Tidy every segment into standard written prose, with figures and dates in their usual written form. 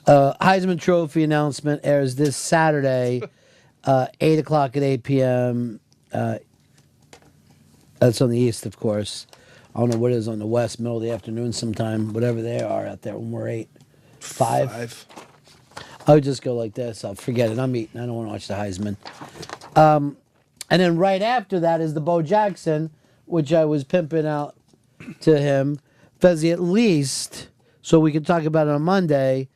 Heisman Trophy announcement airs this Saturday, 8 o'clock at 8 p.m. That's on the East, of course. I don't know what it is on the West, middle of the afternoon sometime, whatever they are out there when we're 8. 5? I would just go like this. I'll forget it. I'm eating. I don't want to watch the Heisman. And then right after that is the Bo Jackson, which I was pimping out to him. Fezzy, at least, so we can talk about it on Monday,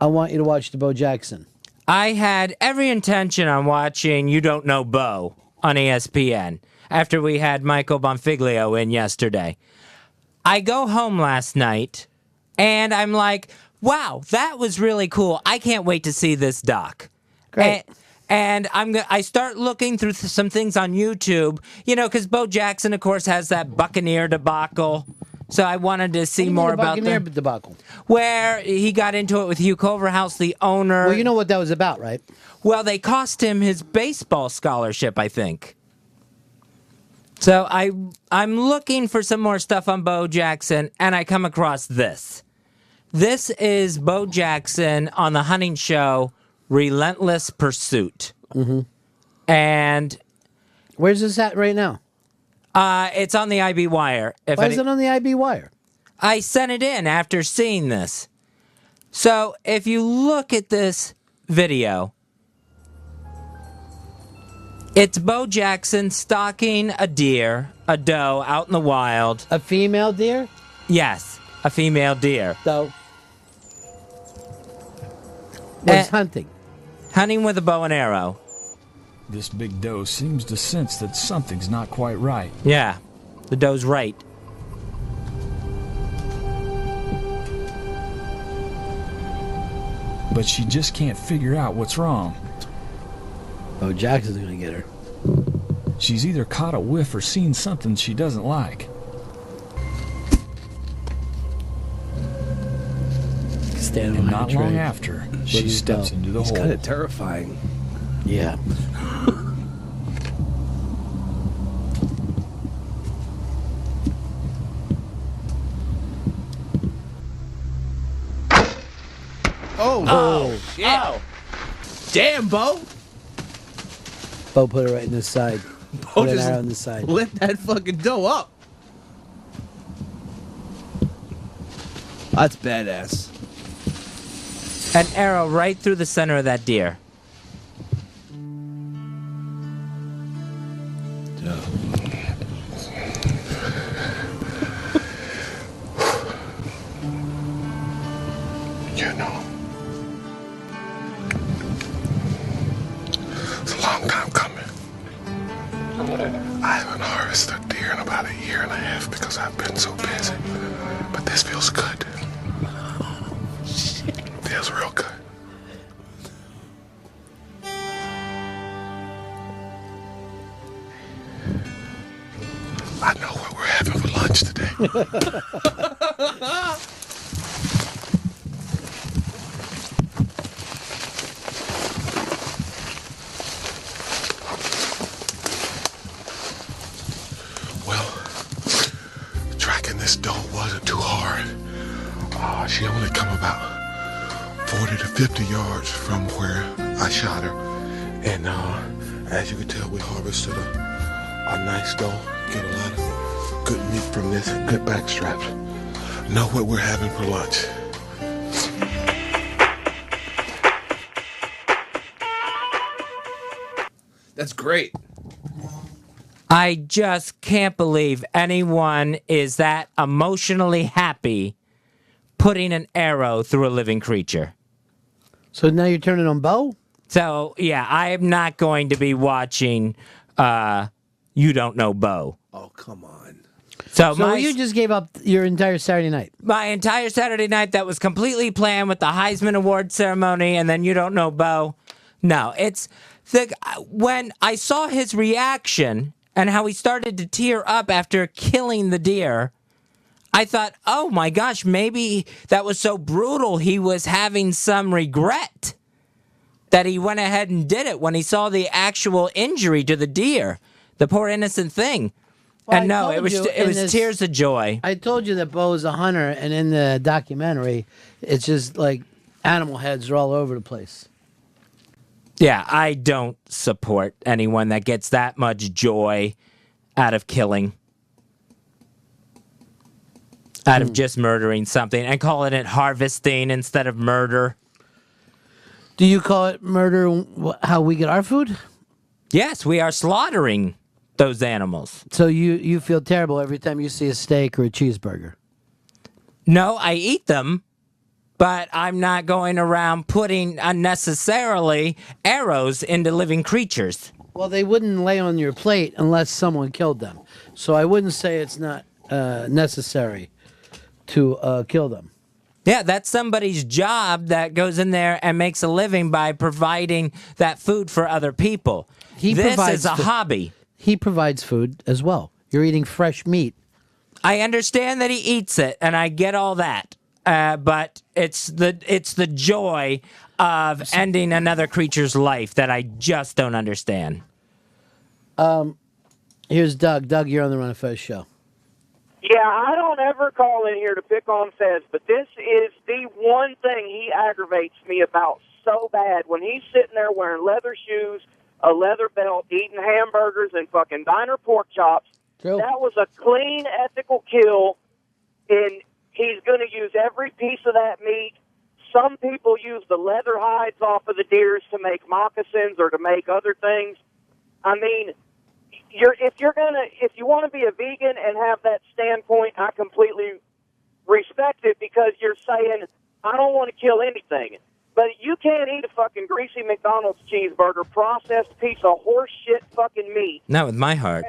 I want you to watch the Bo Jackson. I had every intention on watching You Don't Know Bo on ESPN after we had Michael Bonfiglio in yesterday. I go home last night, and I'm like, wow, that was really cool. I can't wait to see this doc. Great. And I start looking through some things on YouTube, you know, because Bo Jackson, of course, has that Buccaneer debacle. So I wanted to see more about the Buccaneer debacle, where he got into it with Hugh Culverhouse, the owner. Well, you know what that was about, right? Well, they cost him his baseball scholarship, I think. So I'm looking for some more stuff on Bo Jackson, and I come across this. This is Bo Jackson on the hunting show Relentless Pursuit. Mm-hmm. And where's this at right now? It's on the IB Wire. Why is it on the IB Wire? I sent it in after seeing this. So if you look at this video, it's Bo Jackson stalking a deer, a doe, out in the wild. A female deer? Yes, a female deer. So, what's hunting? Hunting with a bow and arrow. This big doe seems to sense that something's not quite right. Yeah, the doe's right. But she just can't figure out what's wrong. Bo Jackson's gonna get her. She's either caught a whiff or seen something she doesn't like. Standing And not long after, she steps into the hole. It's kind of terrifying. Yeah. Oh, shit. Oh. Damn, Bo. Bo put it right in the side. Bo Put an just arrow in the side. lit that fucking dough up. That's badass. An arrow right through the center of that deer. You know, it's a long time coming. I haven't harvested a deer in about 1.5 years because I've been so busy. But this feels good. Feels real good. I know what we're having for lunch today. Tracking this doe wasn't too hard. She only come about 40 to 50 yards from where I shot her. And as you can tell, we harvested a nice doe. Get a lot of good meat from this, good back straps. Know what we're having for lunch. That's great. I just can't believe anyone is that emotionally happy putting an arrow through a living creature. So now you're turning on Bo? So, yeah, I am not going to be watching You Don't Know Bo. Oh, come on. So you just gave up your entire Saturday night? My entire Saturday night that was completely planned with the Heisman Award ceremony and then You Don't Know Bo. No, it's... when I saw his reaction and how he started to tear up after killing the deer, I thought, oh my gosh, maybe that was so brutal he was having some regret that he went ahead and did it when he saw the actual injury to the deer, the poor innocent thing. Well, and no, it was tears of joy. I told you that Bo is a hunter, and in the documentary, it's just like Animal heads are all over the place. Yeah, I don't support anyone that gets that much joy out of killing. Out of just murdering something and calling it harvesting instead of murder. Do you call it murder how we get our food? Yes, we are slaughtering those animals. So you feel terrible every time you see a steak or a cheeseburger? No, I eat them, but I'm not going around putting unnecessarily arrows into living creatures. Well, they wouldn't lay on your plate unless someone killed them. So I wouldn't say it's not necessary to kill them. Yeah, that's somebody's job that goes in there and makes a living by providing that food for other people. This is a hobby. He provides food as well. You're eating fresh meat. I understand that he eats it, and I get all that. But it's the joy of ending another creature's life that I just don't understand. Here's Doug. Doug, you're on the Run of Fez show. Yeah, I don't ever call in here to pick on Fez, but this is the one thing he aggravates me about so bad. When he's sitting there wearing leather shoes, a leather belt, eating hamburgers and fucking diner pork chops, True. That was a clean, ethical kill, and he's going to use every piece of that meat. Some people use the leather hides off of the deers to make moccasins or to make other things. I mean, if you want to be a vegan and have that standpoint, I completely respect it because you're saying, I don't want to kill anything. But you can't eat a fucking greasy McDonald's cheeseburger, processed piece of horse shit fucking meat. Not with my heart.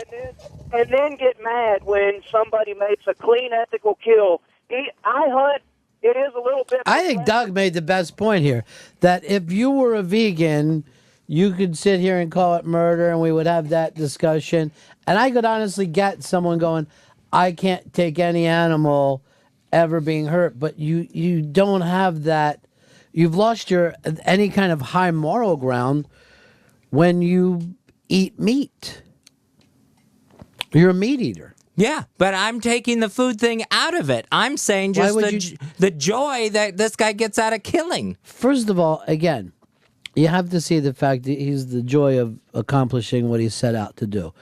And then get mad when somebody makes a clean, ethical kill. I hunt. It is a little bit... I think Doug made the best point here, that if you were a vegan, you could sit here and call it murder, and we would have that discussion. And I could honestly get someone going, I can't take any animal ever being hurt. But you don't have that. You've lost your any kind of high moral ground when you eat meat. You're a meat eater. Yeah, but I'm taking the food thing out of it. I'm saying just the joy that this guy gets out of killing. First of all, again, you have to see the fact that he's the joy of accomplishing what he set out to do.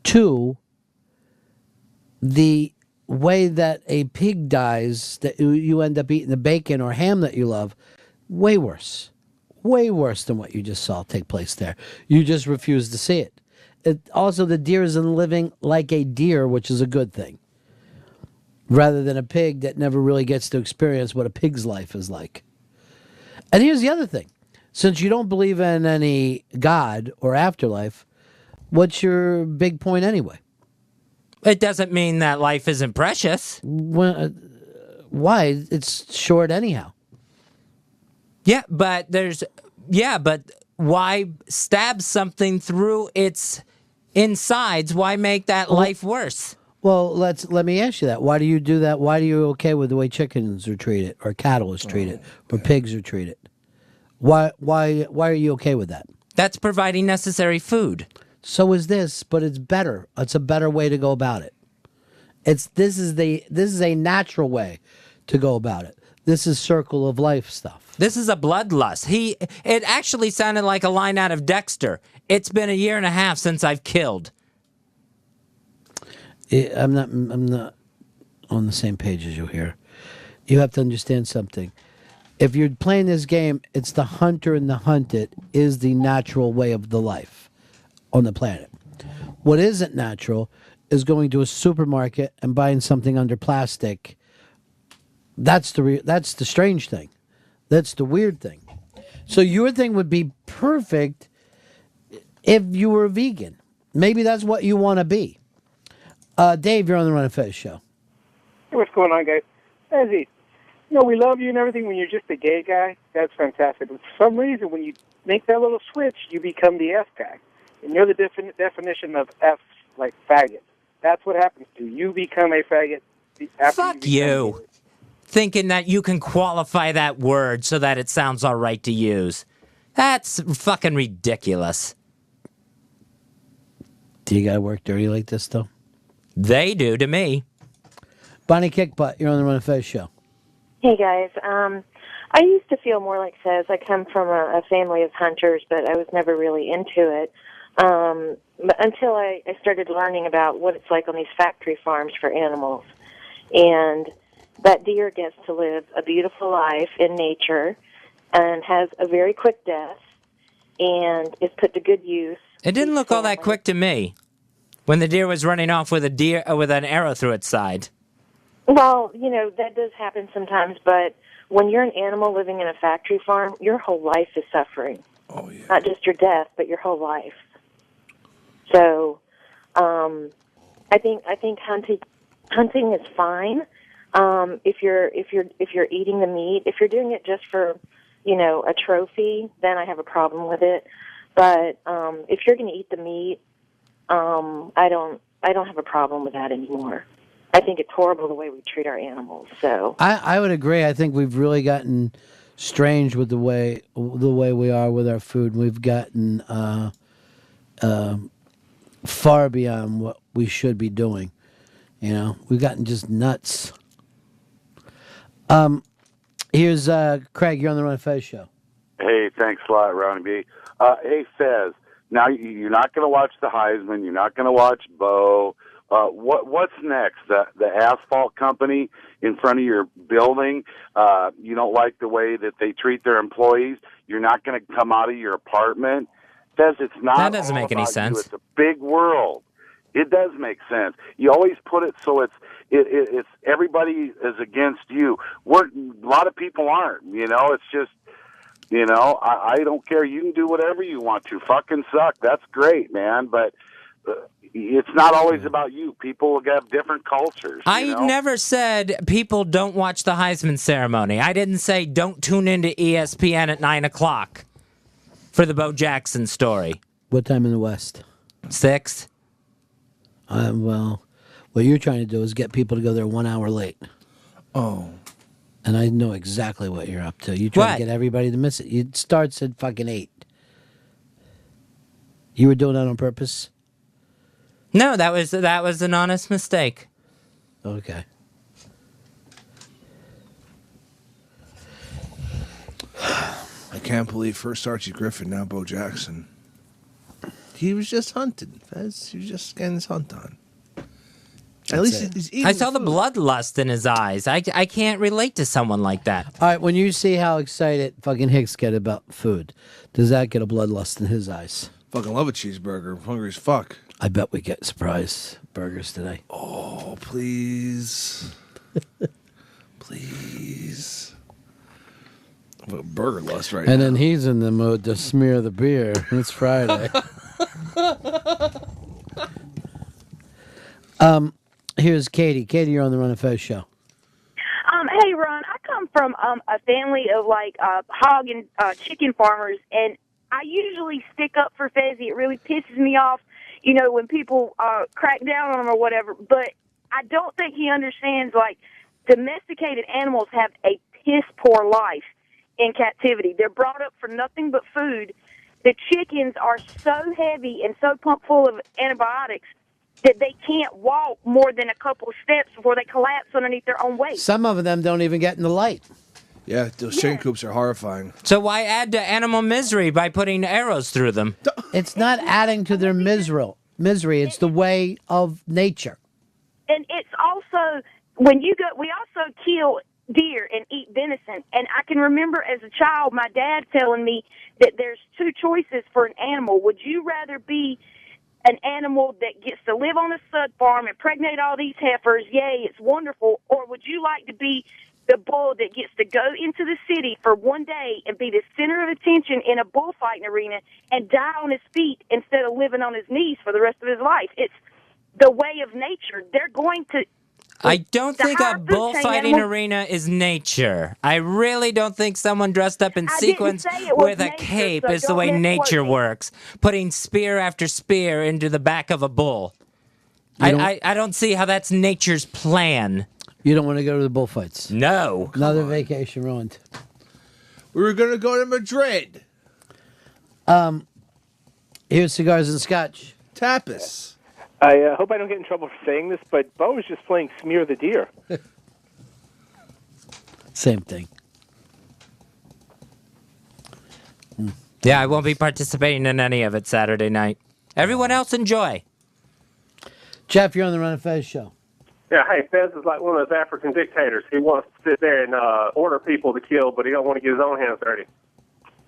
Two, the way that a pig dies, that you end up eating the bacon or ham that you love, way worse. Way worse than what you just saw take place there. You just refuse to see it. Also, the deer isn't living like a deer, which is a good thing, rather than a pig that never really gets to experience what a pig's life is like. And here's the other thing. Since you don't believe in any God or afterlife, what's your big point anyway? It doesn't mean that life isn't precious. Why? It's short anyhow. Yeah, but why stab something through its insides? Why make that life worse? Well, let me ask you that. Why do you do that? Why are you okay with the way chickens are treated, or cattle is treated, or pigs are treated? Why are you okay with that? That's providing necessary food. So is this, but it's better. It's a better way to go about it. This is a natural way to go about it. This is circle of life stuff. This is a bloodlust. It actually sounded like a line out of Dexter. It's been 1.5 years since I've killed. I'm not on the same page as you here. You have to understand something. If you're playing this game, it's the hunter and the hunted is the natural way of the life on the planet. What isn't natural is going to a supermarket and buying something under plastic. That's the strange thing. That's the weird thing. So your thing would be perfect if you were a vegan. Maybe that's what you want to be. Dave, you're on the Run of Fez show. Hey, what's going on, guys? Fezzy, we love you and everything when you're just a gay guy. That's fantastic. But for some reason, when you make that little switch, you become the F guy. And you're the definition of F, like faggot. That's what happens to you. You become a faggot. Fuck you. Thinking that you can qualify that word so that it sounds all right to use. That's fucking ridiculous. Do you gotta work dirty like this, though? They do to me. Bonnie Kickbutt, you're on the Run of Fez show. Hey, guys. I used to feel more like Fez. I come from a family of hunters, but I was never really into it but until I started learning about what it's like on these factory farms for animals. And that deer gets to live a beautiful life in nature and has a very quick death and is put to good use. It didn't look all that quick to me when the deer was running off with with an arrow through its side. Well, you know, that does happen sometimes, but when you're an animal living in a factory farm, your whole life is suffering. Oh, yeah. Not just your death, but your whole life. So, I think hunting is fine. If you're eating the meat, if you're doing it just for, you know, a trophy, then I have a problem with it. But if you're going to eat the meat, I don't have a problem with that anymore. I think it's horrible the way we treat our animals. So I would agree. I think we've really gotten strange with the way we are with our food. We've gotten far beyond what we should be doing. You know, we've gotten just nuts. Here's Craig. You're on the Ron and Fez show. Hey, thanks a lot, Ronnie B. Hey, Fez. Now you're not going to watch the Heisman. You're not going to watch Bo. What's next? The asphalt company in front of your building. You don't like the way that they treat their employees. You're not going to come out of your apartment. Fez, it's not. That doesn't all make any about sense. You. It's a big world. It does make sense. You always put it so it's everybody is against you. A lot of people aren't. You know, it's just. You know, I don't care. You can do whatever you want to. Fucking suck. That's great, man. But it's not always about you. People have different cultures. I never said people don't watch the Heisman ceremony. I didn't say don't tune into ESPN at 9 o'clock for the Bo Jackson story. What time in the West? 6. Well, what you're trying to do is get people to go there 1 hour late. Oh. And I know exactly what you're up to. You try to get everybody to miss it. It starts at fucking 8. You were doing that on purpose? No, that was an honest mistake. Okay. I can't believe first Archie Griffin, now Bo Jackson. He was just hunting, Fez. He was just getting his hunt on. At least he's eating. I saw the bloodlust in his eyes. I can't relate to someone like that. All right, when you see how excited fucking Hicks get about food, does that get a bloodlust in his eyes? Fucking love a cheeseburger. I'm hungry as fuck. I bet we get surprise burgers today. Oh, please. Please. I'm a burger lust right now. And then he's in the mood to smear the beer. It's Friday. Here's Katie. Katie, you're on the Run and Fez show. Hey, Ron, I come from a family of, hog and chicken farmers, and I usually stick up for Fezzy. It really pisses me off, you know, when people crack down on him or whatever, but I don't think he understands, domesticated animals have a piss-poor life in captivity. They're brought up for nothing but food. The chickens are so heavy and so pumped full of antibiotics that they can't walk more than a couple steps before they collapse underneath their own weight. Some of them don't even get in the light. Yeah, those chicken coops are horrifying. So why add to animal misery by putting arrows through them? It's not adding to their misery. It's the way of nature. And it's also, when you go, we also kill deer and eat venison. And I can remember as a child, my dad telling me that there's two choices for an animal. Would you rather be an animal that gets to live on a stud farm, impregnate all these heifers, yay, it's wonderful, or would you like to be the bull that gets to go into the city for one day and be the center of attention in a bullfighting arena and die on his feet instead of living on his knees for the rest of his life? It's the way of nature. They're going to... I don't think a bullfighting arena is nature. I really don't think someone dressed up in sequins with a cape is the way nature works, putting spear after spear into the back of a bull. I don't see how that's nature's plan. You don't want to go to the bullfights? No. Another vacation ruined. We were going to go to Madrid. Here's cigars and scotch. Tapas. I hope I don't get in trouble for saying this, but Bo was just playing Smear the Deer. Same thing. Yeah, I won't be participating in any of it Saturday night. Everyone else enjoy. Jeff, you're on the Run of Fez show. Yeah, hey, Fez is like one of those African dictators. He wants to sit there and order people to kill, but he don't want to get his own hands dirty.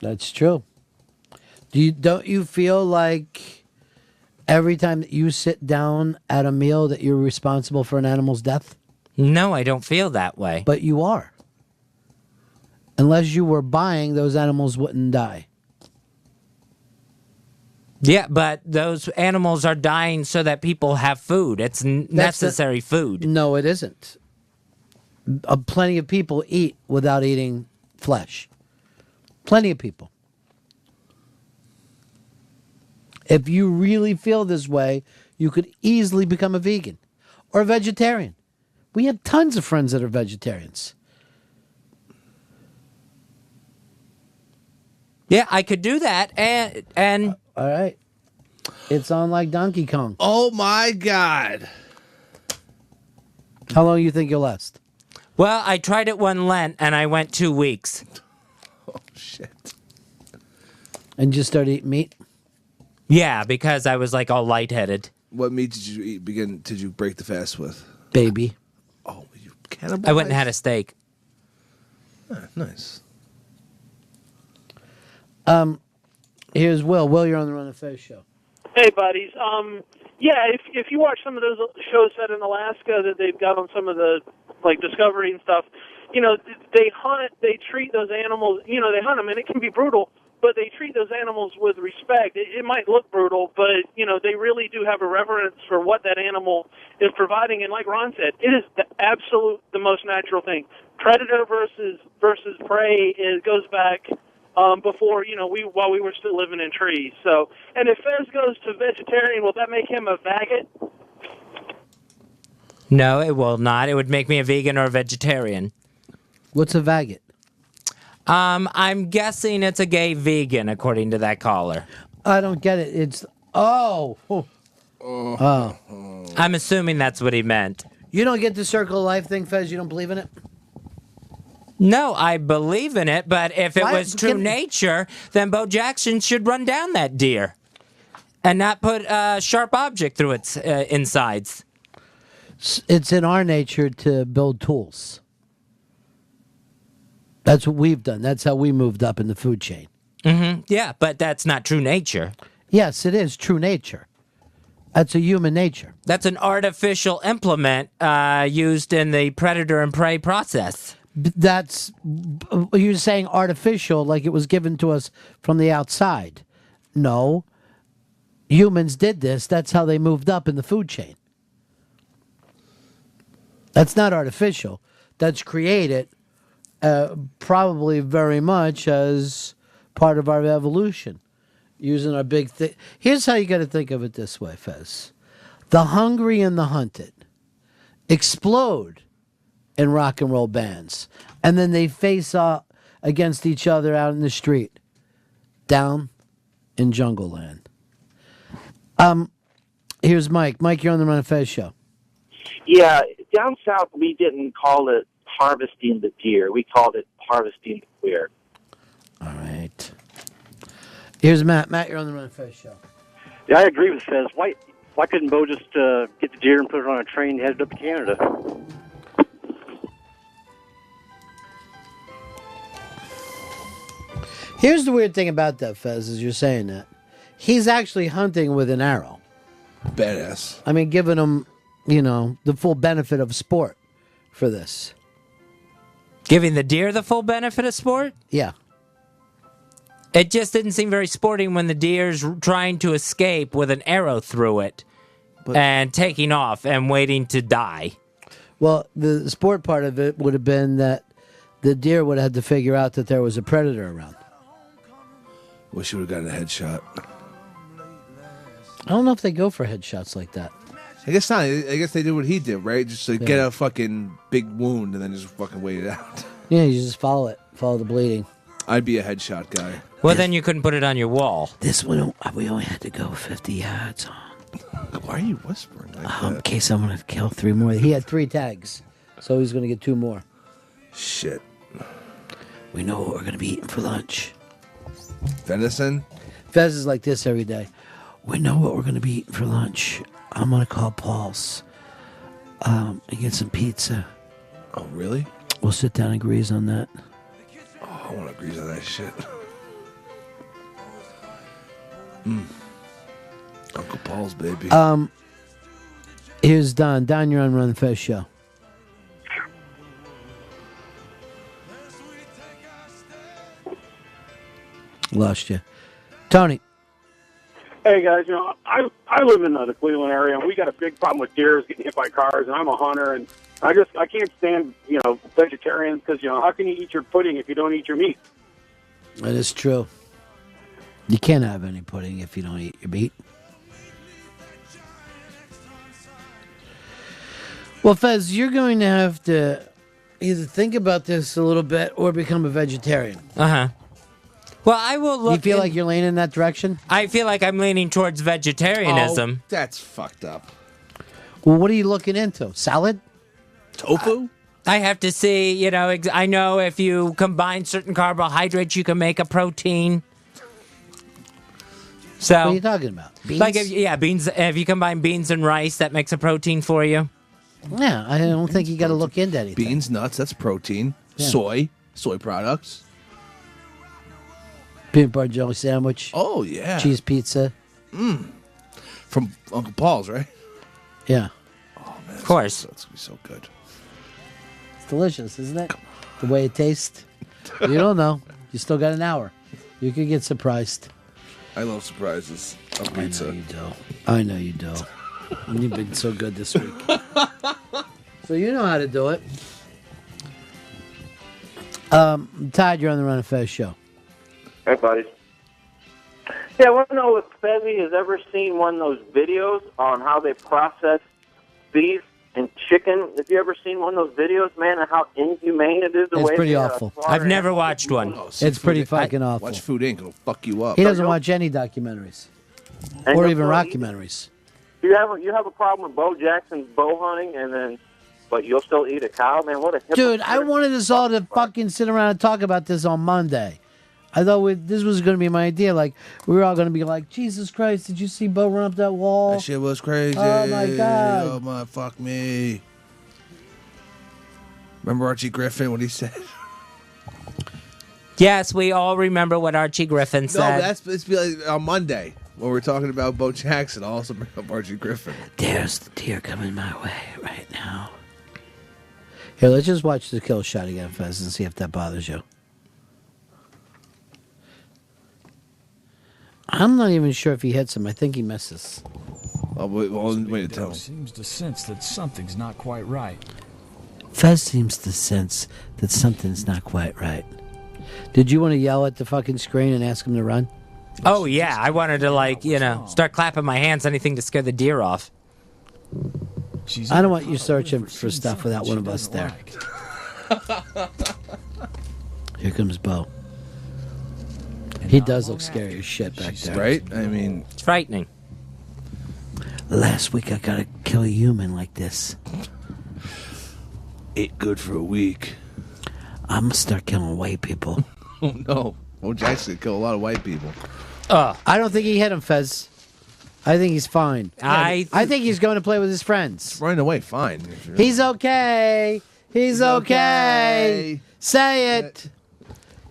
That's true. Don't you feel like every time that you sit down at a meal that you're responsible for an animal's death? No, I don't feel that way. But you are. Unless you were buying, those animals wouldn't die. Yeah, but those animals are dying so that people have food. It's necessary food. No, it isn't. Plenty of people eat without eating flesh. Plenty of people. If you really feel this way, you could easily become a vegan or a vegetarian. We have tons of friends that are vegetarians. Yeah, I could do that, and all right. It's on like Donkey Kong. Oh my God. How long do you think you'll last? Well, I tried it one Lent, and I went 2 weeks. Oh, shit. And just started eating meat? Yeah, because I was like all lightheaded. What meat did you eat? Did you break the fast with? Baby. Oh, you cannibalized? I went and had a steak. Ah, nice. Here's Will. Will, you're on the Run of Fez show. Hey, buddies. Yeah, if you watch some of those shows set in Alaska that they've got on some of the like Discovery and stuff, you know, they treat those animals. You know, they hunt them, and it can be brutal, but they treat those animals with respect. It might look brutal, but you know, they really do have a reverence for what that animal is providing. And like Ron said, it is the most natural thing. Predator versus prey. It goes back. Before, you know, while we were still living in trees. So, and if Fez goes to vegetarian, will that make him a faggot? No, it will not. It would make me a vegan or a vegetarian. What's a faggot? I'm guessing it's a gay vegan, according to that caller. I don't get it. It's oh. I'm assuming that's what he meant. You don't get the circle of life thing, Fez? You don't believe in it? No, I believe in it, but if it was true nature, then Bo Jackson should run down that deer and not put a sharp object through its insides. It's in our nature to build tools. That's what we've done. That's how we moved up in the food chain. Mm-hmm. Yeah, but that's not true nature. Yes, it is true nature. That's a human nature. That's an artificial implement used in the predator and prey process. That's, you're saying artificial like it was given to us from the outside. No. Humans did this. That's how they moved up in the food chain. That's not artificial. That's created probably very much as part of our evolution. Using our big thing. Here's how you got to think of it this way, Fez. The hungry and the hunted explode in rock and roll bands, and then they face off against each other out in the street, down in Jungle Land. Here's Mike. Mike, you're on the Run of Fez show. Yeah, down south we didn't call it harvesting the deer. We called it harvesting the queer. All right. Here's Matt. Matt, you're on the Run of Fez show. Yeah, I agree with Fez. Why couldn't Bo just get the deer and put it on a train and head it up to Canada? Here's the weird thing about that, Fez, as you're saying that. He's actually hunting with an arrow. Badass. I mean, giving him, you know, the full benefit of sport for this. Giving the deer the full benefit of sport? Yeah. It just didn't seem very sporting when the deer's trying to escape with an arrow through it and taking off and waiting to die. Well, the sport part of it would have been that the deer would have had to figure out that there was a predator around. Wish you would have gotten a headshot. I don't know if they go for headshots like that. I guess not. I guess they did what he did, right? Just to get a fucking big wound and then just fucking wait it out. Yeah, you just follow it. Follow the bleeding. I'd be a headshot guy. Well, then you couldn't put it on your wall. This one, we only had to go 50 yards on. Why are you whispering like that? In case I'm going to kill 3 more. He had 3 tags, so he's going to get 2 more. Shit. We know what we're going to be eating for lunch. Venison? Fez is like this every day. We know what we're going to be eating for lunch. I'm going to call Paul's and get some pizza. Oh, really? We'll sit down and grease on that. Oh, I want to grease on that shit. Uncle Paul's, baby. Here's Don. Don, you're on Run the Fez show. Lost you. Tony. Hey guys, I live in the Cleveland area, and we got a big problem with deers getting hit by cars. And I'm a hunter, and I can't stand vegetarians because how can you eat your pudding if you don't eat your meat? That is true. You can't have any pudding if you don't eat your meat. Well, Fez, you're going to have to either think about this a little bit or become a vegetarian. Uh-huh. Well, I will look. You feel like you're leaning in that direction? I feel like I'm leaning towards vegetarianism. Oh, that's fucked up. Well, what are you looking into? Salad? Tofu? I have to see, I know if you combine certain carbohydrates, you can make a protein. So, what are you talking about? Beans? Like, beans. If you combine beans and rice, that makes a protein for you. Yeah, I don't think you got to look into anything. Beans, nuts, that's protein. Yeah. Soy products. Peanut butter jelly sandwich. Oh, yeah. Cheese pizza. From Uncle Paul's, right? Yeah. Oh, man. Of course. That's going to be so good. It's delicious, isn't it? The way it tastes. You don't know. You still got an hour. You could get surprised. I love surprises on pizza. I know you do. I know you do. And you've been so good this week. So you know how to do it. Todd, you're on the Run of Fez show. Hey, buddy. Yeah, I want to know if Fezzy has ever seen one of those videos on how they process beef and chicken. Have you ever seen one of those videos, man, and how inhumane it is? It's pretty awful. I've never watched one. It's pretty fucking awful. Watch Food Inc. It'll fuck you up. He doesn't watch any documentaries. And Or you'll even still rockumentaries. You have a problem with Bo Jackson's bow hunting, but you'll still eat a cow, man. What a hypocrite. Dude, I wanted us all to fucking sit around and talk about this on Monday. I thought this was going to be my idea. Like, we were all going to be like, Jesus Christ, did you see Bo run up that wall? That shit was crazy. Oh, my God. Oh, my, fuck me. Remember Archie Griffin, what he said? Yes, we all remember what Archie Griffin said. No, it's like on Monday when we're talking about Bo Jackson. I'll also bring up Archie Griffin. There's the deer coming my way right now. Here, let's just watch the kill shot again, Fez, and see if that bothers you. I'm not even sure if he hits him. I think he misses. Oh, wait to tell him. Seems to sense that something's not quite right. Fez seems to sense that something's not quite right. Did you want to yell at the fucking screen and ask him to run? Oh, yeah. I wanted to, start clapping my hands, anything to scare the deer off. I don't want you searching for stuff without one of us there. Here comes Bo. He does look scary as shit back there. Right? I mean... It's frightening. Last week I got to kill a human like this. Ate good for a week. I'm going to start killing white people. Oh, no. Bo Jackson killed a lot of white people. I don't think he hit him, Fez. I think he's fine. I think he's going to play with his friends. Running away, fine. He's okay. He's okay. Say it.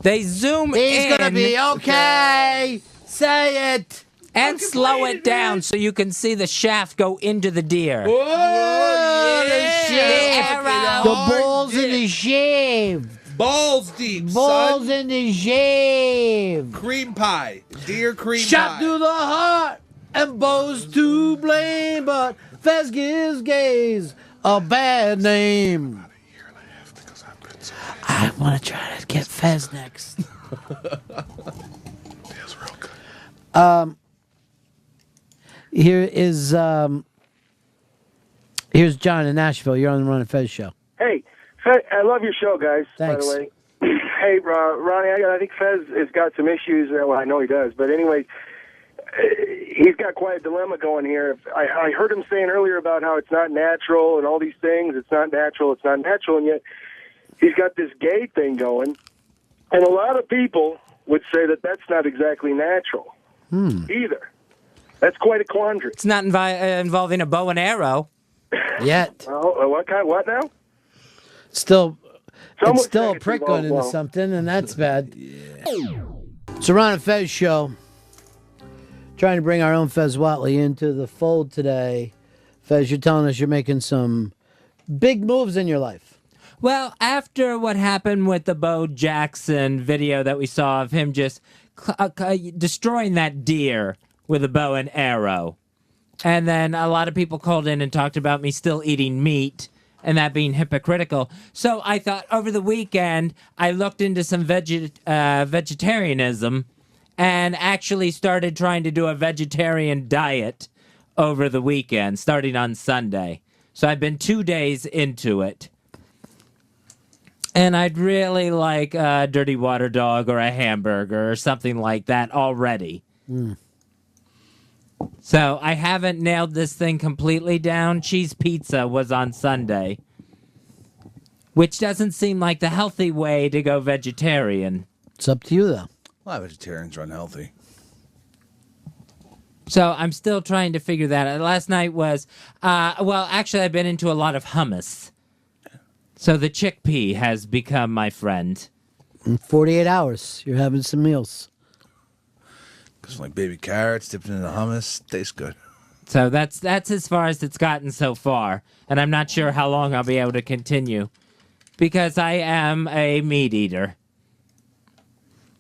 They zoom in. He's going to be okay. Say it. And slow it down so you can see the shaft go into the deer. Whoa, the shaft. The balls in the shave. Balls deep, Balls son. in the shave. Cream pie. Deer cream Shot pie. through the heart and Bo's to blame, but Fez gives gays a bad name. I want to try to get Fez next. Feels real good. Here is here's John in Nashville. You're on the Run of Fez show. Hey, Fez, I love your show, guys. Thanks. By the way, hey, Ronnie, I think Fez has got some issues. Well, I know he does, but anyway, he's got quite a dilemma going here. I heard him saying earlier about how it's not natural and all these things. It's not natural. And yet he's got this gay thing going, and a lot of people would say that that's not exactly natural either. That's quite a quandary. It's not involving a bow and arrow. Yet. Oh, what now? Still, Some it's would still say a it's prick involved going into well. something, and that's bad. It's a Ron and Fez show. Trying to bring our own Fez Watley into the fold today. Fez, you're telling us you're making some big moves in your life. Well, after what happened with the Bo Jackson video that we saw of him just destroying that deer with a bow and arrow, and then a lot of people called in and talked about me still eating meat and that being hypocritical. So I thought over the weekend I looked into some vegetarianism and actually started trying to do a vegetarian diet over the weekend, starting on Sunday. So I've been 2 days into it. And I'd really like a dirty water dog or a hamburger or something like that already. So I haven't nailed this thing completely down. Cheese pizza was on Sunday, which doesn't seem like the healthy way to go vegetarian. It's up to you, though. A lot of vegetarians are unhealthy. So I'm still trying to figure that out. Last night was, well, actually, I've been into a lot of hummus. So the chickpea has become my friend. In 48 hours, you're having some meals. Some like baby carrots dipped in the hummus. Tastes good. So that's as far as it's gotten so far. And I'm not sure how long I'll be able to continue. Because I am a meat eater.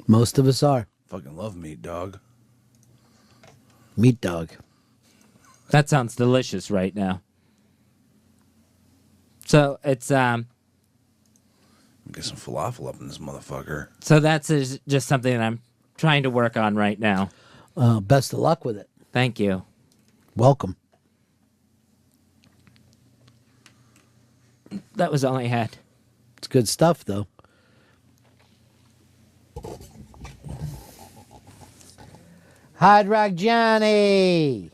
Most of us are. Fucking love meat, dog. Meat dog. That sounds delicious right now. So it's Get some falafel up in this motherfucker. So that's just something that I'm trying to work on right now. Best of luck with it. Thank you. Welcome. That was all I had. It's good stuff, though. Hard Rock Johnny.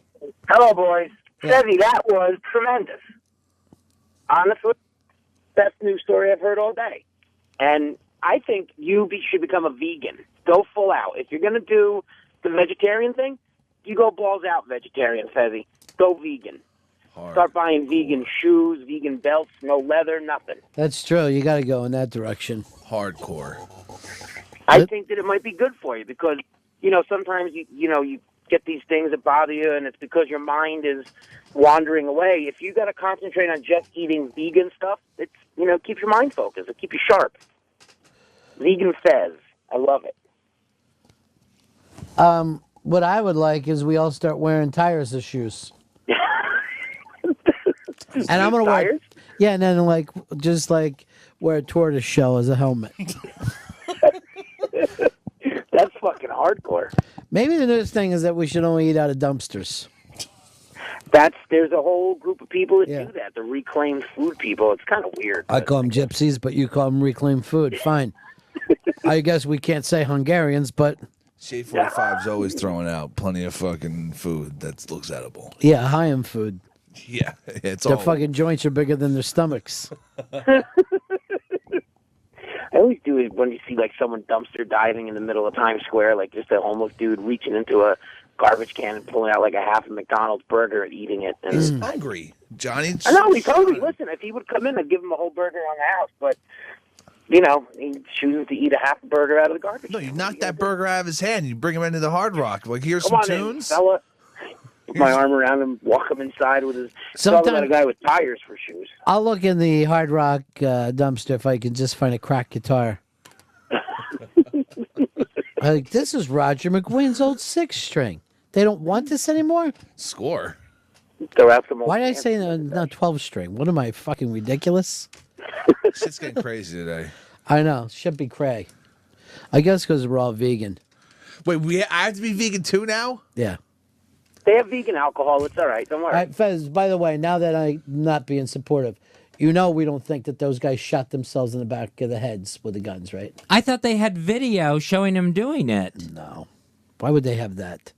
Hello, boys. Chevy, that was tremendous. Honestly, best news story I've heard all day. And I think you should become a vegan. Go full out. If you're going to do the vegetarian thing, you go balls out vegetarian, Fezzy. Go vegan. Start buying vegan shoes, vegan belts, no leather, nothing. That's true. You got to go in that direction. Hardcore. I think that it might be good for you because, sometimes you get these things that bother you and it's because your mind is wandering away. If you got to concentrate on just eating vegan stuff, it's, keeps your mind focused. It keeps you sharp. Vegan Fez. I love it. What I would like is we all start wearing tires as shoes. And I'm gonna wear, and then just wear a tortoise shell as a helmet. That's fucking hardcore. Maybe the newest thing is that we should only eat out of dumpsters. There's a whole group of people that do that. The reclaimed food people. It's kind of weird. I call them gypsies, but you call them reclaimed food. Fine. I guess we can't say Hungarians, but Shade 45's always throwing out plenty of fucking food that looks edible. yeah, high-end food. Yeah, it's Their all fucking joints are bigger than their stomachs. I always do it when you see someone dumpster diving in the middle of Times Square, just a homeless dude reaching into a garbage can and pulling out a half a McDonald's burger and eating it. And He's hungry, Johnny. I know he's hungry. Listen, if he would come in, I'd give him a whole burger on the house. But he chooses to eat a half a burger out of the garbage. No, you knock that burger out of his hand. You bring him into the Hard Rock. Here's Come some on tunes. in, fella. Put my arm around him, walk him inside with his. Talk about a guy with tires for shoes. I'll look in the Hard Rock dumpster if I can just find a cracked guitar. This is Roger McGuinn's old 6-string. They don't want this anymore? Score. Throw out some old Why did I say not 12-string? What am I, fucking ridiculous? Shit's getting crazy today. I know. Should be cray. I guess because we're all vegan. Wait, I have to be vegan too now? Yeah. They have vegan alcohol. It's all right. Don't worry. All right, Fez, by the way, now that I'm not being supportive, we don't think that those guys shot themselves in the back of the heads with the guns, right? I thought they had video showing him doing it. No. Why would they have that?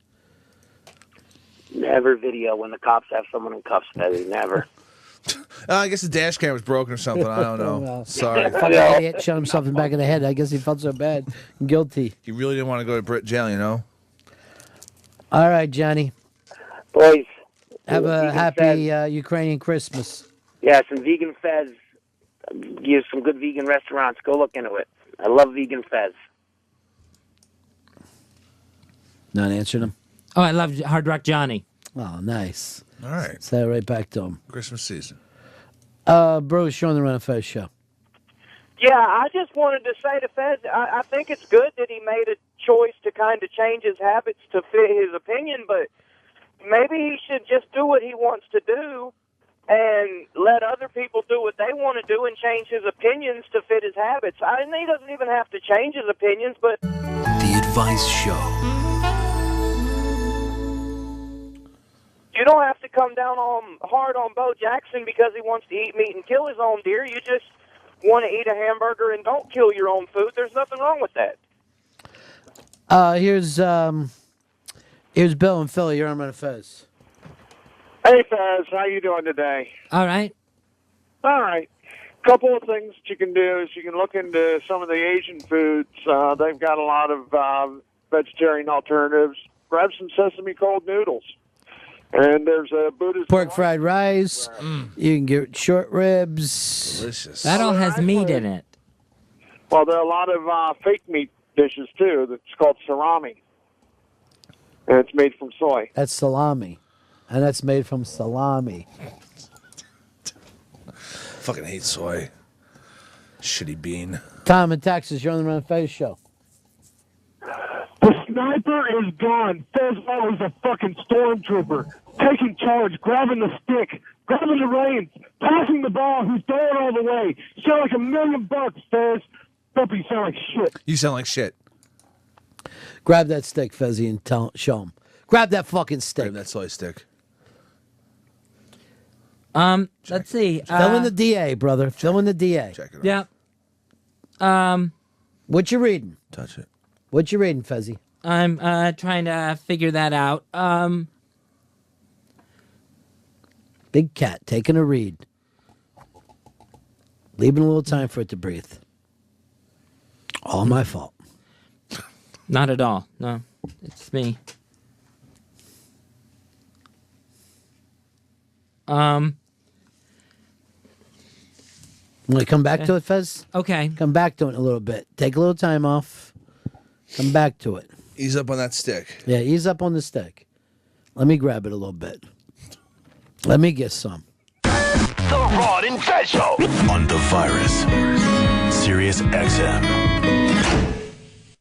Never video when the cops have someone in cuffs, Fezzy. Never. I guess the dash cam was broken or something. I don't know. Well, Sorry. Fucking idiot shot himself in the back of the head. I guess he felt so bad. Guilty. He really didn't want to go to jail, you know? All right, Johnny. Boys. Have a vegan happy Fez. Ukrainian Christmas. Yeah, some vegan Fez. Use some good vegan restaurants. Go look into it. I love vegan Fez. Not answering him. Oh, I love Hard Rock Johnny. Oh, nice. All right. Say it right back to him. Christmas season. Bruce, you're on the Run of Fez show. Yeah, I just wanted to say to Fez, I think it's good that he made a choice to kind of change his habits to fit his opinion, but maybe he should just do what he wants to do and let other people do what they want to do and change his opinions to fit his habits. He doesn't even have to change his opinions, but... The Advice Show. You don't have to come down hard on Bo Jackson because he wants to eat meat and kill his own deer. You just want to eat a hamburger and don't kill your own food. There's nothing wrong with that. Here's Bill and Philly. You're on Run of Fez. Hey, Fez, how you doing today? All right. All right. Couple of things that you can do is you can look into some of the Asian foods. They've got a lot of vegetarian alternatives. Grab some sesame cold noodles. And there's a Buddhist Pork fried rice. You can get short ribs. Delicious. That all has meat in it. Well, there are a lot of fake meat dishes, too, that's called sarami. And it's made from soy. That's salami. And that's made from salami. Fucking hate soy. Shitty bean. Tom in Texas, you're on the Run of Fez show. The sniper is gone. Fez always a fucking stormtrooper. Taking charge, grabbing the stick, grabbing the reins, passing the ball, who's throwing all the way. Sound like $1 million, Fez. Hope you sound like shit. You sound like shit. Grab that stick, Fezzy, and show him. Grab that fucking stick. Grab that soy stick. Let's see. Fill in the DA, brother. Fill in the DA. Check it out. Yeah. What you reading? Touch it. What you reading, Fezzy? I'm trying to figure that out. Big cat taking a read. Leaving a little time for it to breathe. All my fault. Not at all. No, it's me. Want to come back to it, Fez? Okay. Come back to it in a little bit. Take a little time off. Come back to it. Ease up on that stick. Yeah, ease up on the stick. Let me grab it a little bit. Let me get some. The Rod and Fez Show on The Virus. Sirius XM